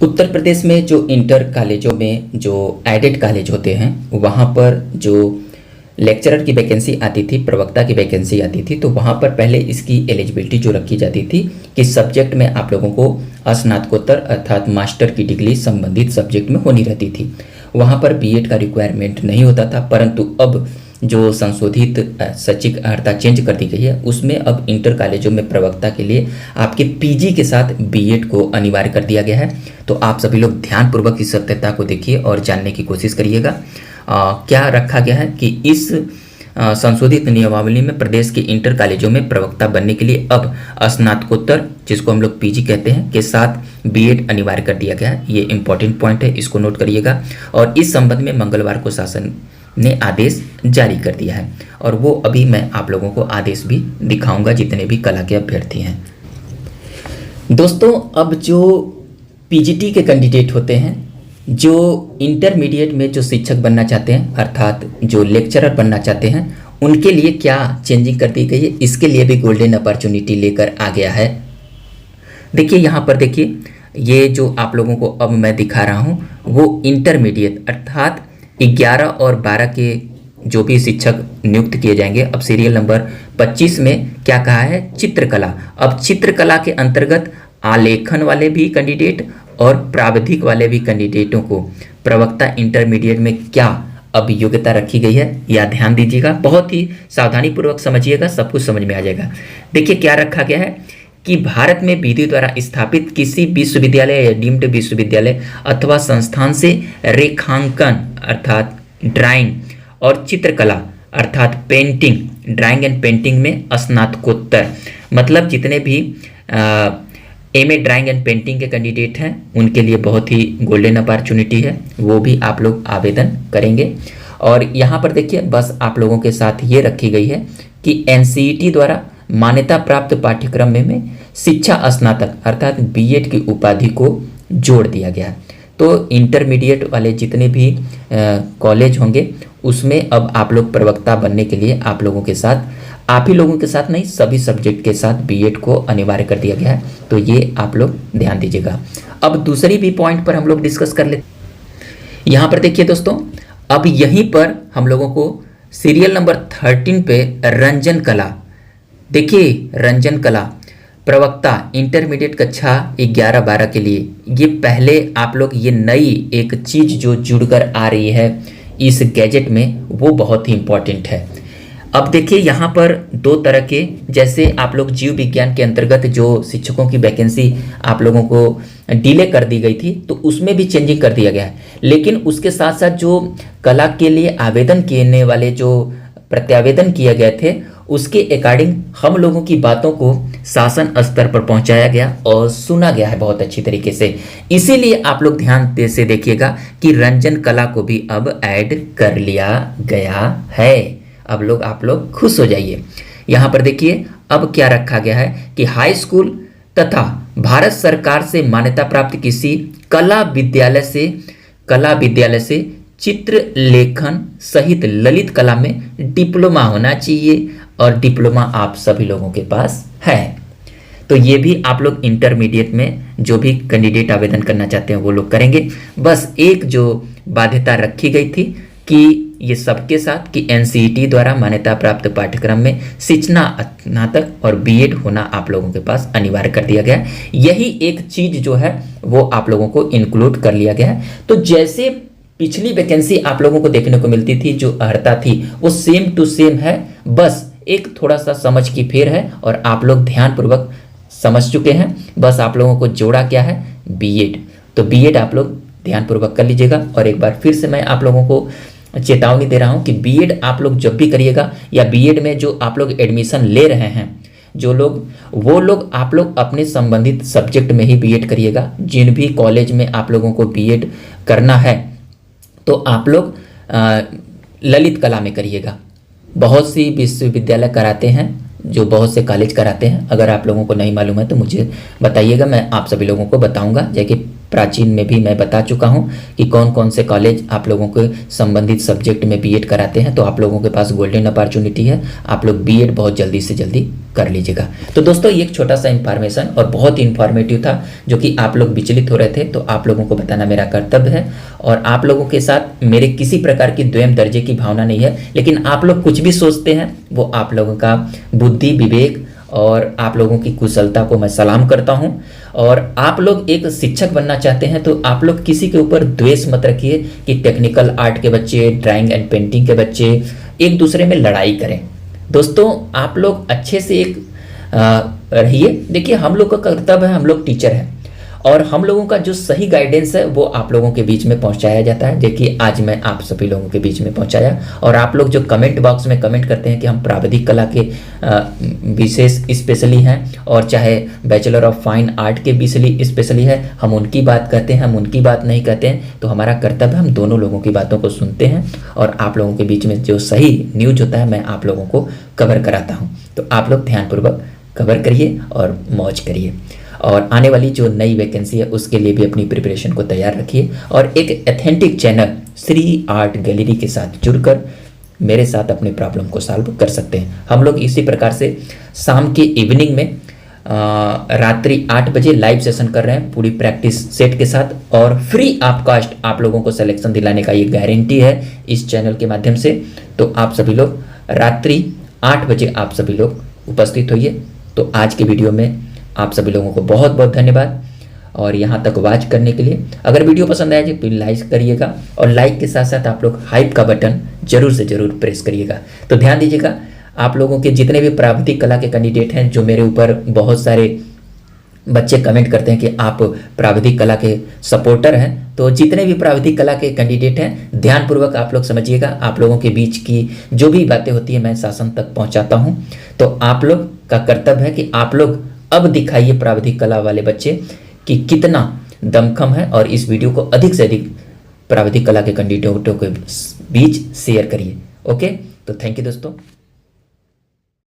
उत्तर प्रदेश में जो इंटर कॉलेजों में जो एडेड कॉलेज होते हैं वहाँ पर जो लेक्चरर की वैकेंसी आती थी, प्रवक्ता की वैकेंसी आती थी, तो वहाँ पर पहले इसकी एलिजिबिलिटी जो रखी जाती थी कि सब्जेक्ट में आप लोगों को स्नातकोत्तर अर्थात मास्टर की डिग्री संबंधित सब्जेक्ट में होनी रहती थी। वहाँ पर बीएड का रिक्वायरमेंट नहीं होता था, परंतु अब जो संशोधित शैक्षिक अर्हता चेंज कर दी गई है उसमें अब इंटर कॉलेजों में प्रवक्ता के लिए आपके पीजी के साथ बीएड को अनिवार्य कर दिया गया है। तो आप सभी लोग ध्यानपूर्वक इस सत्यता को देखिए और जानने की कोशिश करिएगा। क्या रखा गया है कि इस संशोधित नियमावली में प्रदेश के इंटर कॉलेजों में प्रवक्ता बनने के लिए अब स्नातकोत्तर, जिसको हम लोग पीजी कहते हैं, के साथ बीएड अनिवार्य कर दिया गया है। ये इंपॉर्टेंट पॉइंट है, इसको नोट करिएगा। और इस संबंध में मंगलवार को शासन ने आदेश जारी कर दिया है और वो अभी मैं आप लोगों को आदेश भी दिखाऊंगा जितने भी कला के अभ्यर्थी हैं। दोस्तों, अब जो पीजीटी के कैंडिडेट होते हैं, जो इंटरमीडिएट में जो शिक्षक बनना चाहते हैं अर्थात जो लेक्चरर बनना चाहते हैं, उनके लिए क्या चेंजिंग कर दी गई है, इसके लिए भी गोल्डन अपॉर्चुनिटी लेकर आ गया है। देखिए यहाँ पर देखिए, ये जो आप लोगों को अब मैं दिखा रहा हूँ वो इंटरमीडिएट अर्थात 11 और 12 के जो भी शिक्षक नियुक्त किए जाएंगे। अब सीरियल नंबर 25 में क्या कहा है, चित्रकला। अब चित्रकला के अंतर्गत आलेखन वाले भी कैंडिडेट और प्राविधिक वाले भी कैंडिडेटों को प्रवक्ता इंटरमीडिएट में क्या अब योग्यता रखी गई है, या ध्यान दीजिएगा, बहुत ही सावधानी पूर्वक समझिएगा, सब कुछ समझ में आ जाएगा। देखिए क्या रखा गया है कि भारत में विधि द्वारा स्थापित किसी विश्वविद्यालय या डीम्ड विश्वविद्यालय अथवा संस्थान से रेखांकन अर्थात ड्राइंग और चित्रकला अर्थात पेंटिंग, ड्राइंग एंड पेंटिंग में स्नातकोत्तर, मतलब जितने भी एमए ड्राइंग एंड पेंटिंग के कैंडिडेट हैं उनके लिए बहुत ही गोल्डन अपॉर्चुनिटी है, वो भी आप लोग आवेदन करेंगे। और यहाँ पर देखिए बस आप लोगों के साथ ये रखी गई है कि एनसीईटी द्वारा मान्यता प्राप्त पाठ्यक्रम में शिक्षा स्नातक अर्थात बीएड की उपाधि को जोड़ दिया गया है। तो इंटरमीडिएट वाले जितने भी कॉलेज होंगे उसमें अब आप लोग प्रवक्ता बनने के लिए आप लोगों के साथ, आप ही लोगों के साथ नहीं, सभी सब्जेक्ट के साथ बीएड को अनिवार्य कर दिया गया है। तो ये आप लोग ध्यान दीजिएगा। अब दूसरी भी पॉइंट पर हम लोग डिस्कस कर लेते। यहाँ पर देखिए दोस्तों, अब यहीं पर हम लोगों को सीरियल नंबर 13 पे रंजन कला, देखिए रंजन कला प्रवक्ता इंटरमीडिएट कक्षा 11-12 के लिए, ये पहले आप लोग ये नई एक चीज जो जुड़कर आ रही है इस गैजेट में, वो बहुत ही इंपॉर्टेंट है। अब देखिए यहाँ पर दो तरह के, जैसे आप लोग जीव विज्ञान के अंतर्गत जो शिक्षकों की वैकेंसी आप लोगों को डिले कर दी गई थी तो उसमें भी चेंजिंग कर दिया गया है, लेकिन उसके साथ साथ जो कला के लिए आवेदन करने वाले जो प्रत्यावेदन किए गए थे उसके अकॉर्डिंग हम लोगों की बातों को शासन स्तर पर पहुंचाया गया और सुना गया है बहुत अच्छी तरीके से। इसीलिए आप लोग ध्यान से देखिएगा कि रंजन कला को भी अब ऐड कर लिया गया है। अब लोग आप लोग खुश हो जाइए। यहाँ पर देखिए अब क्या रखा गया है कि हाई स्कूल तथा भारत सरकार से मान्यता प्राप्त किसी कला विद्यालय से चित्र लेखन सहित ललित कला में डिप्लोमा होना चाहिए और डिप्लोमा आप सभी लोगों के पास है। तो ये भी आप लोग इंटरमीडिएट में जो भी कैंडिडेट आवेदन करना चाहते हैं वो लोग करेंगे। बस एक जो बाध्यता रखी गई थी कि ये सबके साथ कि एनसीईटी द्वारा मान्यता प्राप्त पाठ्यक्रम में शिक्षा स्नातक और बीएड होना आप लोगों के पास अनिवार्य कर दिया गया है। यही एक चीज जो है वो आप लोगों को इंक्लूड कर लिया गया है। तो जैसे पिछली वैकेंसी आप लोगों को देखने को मिलती थी, जो अर्हता थी वो सेम टू सेम है, बस एक थोड़ा सा समझ की फेर है और आप लोग ध्यानपूर्वक समझ चुके हैं। बस आप लोगों को जोड़ा क्या है, बीएड। तो बीएड आप लोग ध्यानपूर्वक कर लीजिएगा। और एक बार फिर से मैं आप लोगों को चेतावनी दे रहा हूं कि बीएड आप लोग जब भी करिएगा या बीएड में जो आप लोग एडमिशन ले रहे हैं जो लोग, वो लोग आप लोग अपने संबंधित सब्जेक्ट में ही बीएड करिएगा। जिन भी कॉलेज में आप लोगों को बीएड करना है तो आप लोग ललित कला में करिएगा। बहुत सी विश्वविद्यालय कराते हैं, जो बहुत से कॉलेज कराते हैं। अगर आप लोगों को नहीं मालूम है तो मुझे बताइएगा, मैं आप सभी लोगों को बताऊंगा। जैसे कि प्राचीन में भी मैं बता चुका हूँ कि कौन कौन से कॉलेज आप लोगों को संबंधित सब्जेक्ट में बीएड कराते हैं। तो आप लोगों के पास गोल्डन अपॉर्चुनिटी है, आप लोग बीएड बहुत जल्दी से जल्दी कर लीजिएगा। तो दोस्तों ये एक छोटा सा इन्फॉर्मेशन और बहुत ही इन्फॉर्मेटिव था, जो कि आप लोग विचलित हो रहे थे तो आप लोगों को बताना मेरा कर्तव्य है। और आप लोगों के साथ मेरे किसी प्रकार की द्वैम दर्जे की भावना नहीं है, लेकिन आप लोग कुछ भी सोचते हैं वो आप लोगों का बुद्धि, विवेक और आप लोगों की कुशलता को मैं सलाम करता हूं। और आप लोग एक शिक्षक बनना चाहते हैं तो आप लोग किसी के ऊपर द्वेष मत रखिए कि टेक्निकल आर्ट के बच्चे, ड्राइंग एंड पेंटिंग के बच्चे एक दूसरे में लड़ाई करें। दोस्तों आप लोग अच्छे से एक रहिए। देखिए हम लोग का कर्तव्य है, हम लोग टीचर हैं और हम लोगों का जो सही गाइडेंस है वो आप लोगों के बीच में पहुंचाया जाता है। देखिए आज मैं आप सभी लोगों के बीच में पहुंचाया। और आप लोग जो कमेंट बॉक्स में कमेंट करते हैं कि हम प्राविधिक कला के विशेष स्पेशली हैं और चाहे बैचलर ऑफ फाइन आर्ट के विशेष स्पेशली है, हम उनकी बात करते हैं, हम उनकी बात नहीं कहते हैं। तो हमारा कर्तव्य, हम दोनों लोगों की बातों को सुनते हैं और आप लोगों के बीच में जो सही न्यूज होता है मैं आप लोगों को कवर कराता हूँ। तो आप लोग ध्यानपूर्वक कवर करिए और मौज करिए और आने वाली जो नई वैकेंसी है उसके लिए भी अपनी प्रिपरेशन को तैयार रखिए। और एक authentic channel Shri art gallery के साथ जुड़कर मेरे साथ अपने प्रॉब्लम को सॉल्व कर सकते हैं। हम लोग इसी प्रकार से शाम के इवनिंग में रात्रि 8 बजे लाइव सेशन कर रहे हैं पूरी प्रैक्टिस सेट के साथ और फ्री ऑफ कॉस्ट आप लोगों को सिलेक्शन दिलाने का ये गारंटी है इस चैनल के माध्यम से। तो आप सभी लोग रात्रि 8 बजे आप सभी लोग उपस्थित होइए। तो आज के वीडियो में आप सभी लोगों को बहुत बहुत धन्यवाद और यहाँ तक वॉच करने के लिए। अगर वीडियो पसंद आया तो लाइक करिएगा और लाइक के साथ साथ आप लोग हाइप का बटन जरूर से जरूर प्रेस करिएगा। तो ध्यान दीजिएगा, आप लोगों के जितने भी प्राविधिक कला के कैंडिडेट हैं, जो मेरे ऊपर बहुत सारे बच्चे कमेंट करते हैं कि आप प्राविधिक कला के सपोर्टर हैं, तो जितने भी प्राविधिक कला के कैंडिडेट हैं ध्यानपूर्वक आप लोग समझिएगा। आप लोगों के बीच की जो भी बातें होती है मैं शासन तक पहुंचाता हूं। तो आप लोग का कर्तव्य है कि आप लोग अब दिखाइए प्राविधिक कला वाले बच्चे कि कितना दमखम है और इस वीडियो को अधिक से अधिक प्राविधिक कला के कैंडिडेटों के बीच शेयर करिए। ओके, तो थैंक यू दोस्तों।